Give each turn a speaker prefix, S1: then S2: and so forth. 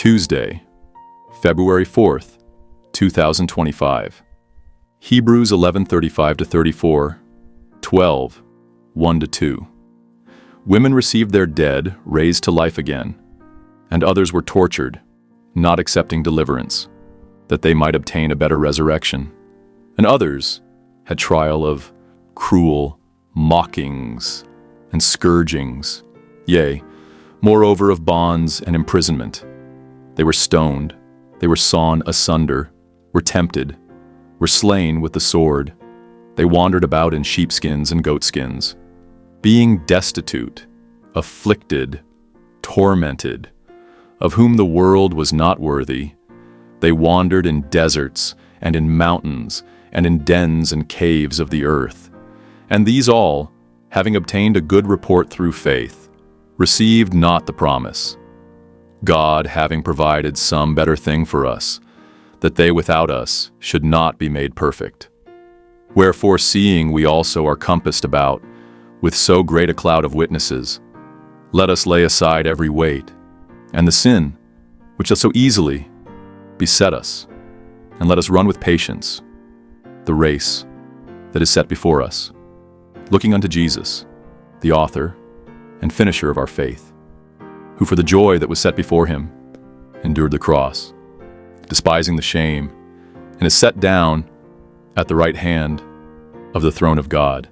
S1: Tuesday, February 4th, 2025. Hebrews 11:35-34, 12, 1-2. Women received their dead raised to life again, and others were tortured, not accepting deliverance, that they might obtain a better resurrection. And others had trial of cruel mockings and scourgings, yea, moreover of bonds and imprisonment. They were stoned, they were sawn asunder, were tempted, were slain with the sword. They wandered about in sheepskins and goatskins, being destitute, afflicted, tormented, of whom the world was not worthy. They wandered in deserts and in mountains and in dens and caves of the earth. And these all, having obtained a good report through faith, received not the promise, God having provided some better thing for us, that they without us should not be made perfect. Wherefore, seeing we also are compassed about with so great a cloud of witnesses, let us lay aside every weight, and the sin, which does so easily beset us, and let us run with patience the race that is set before us, looking unto Jesus, the author and finisher of our faith, who for the joy that was set before him endured the cross, despising the shame, and is set down at the right hand of the throne of God.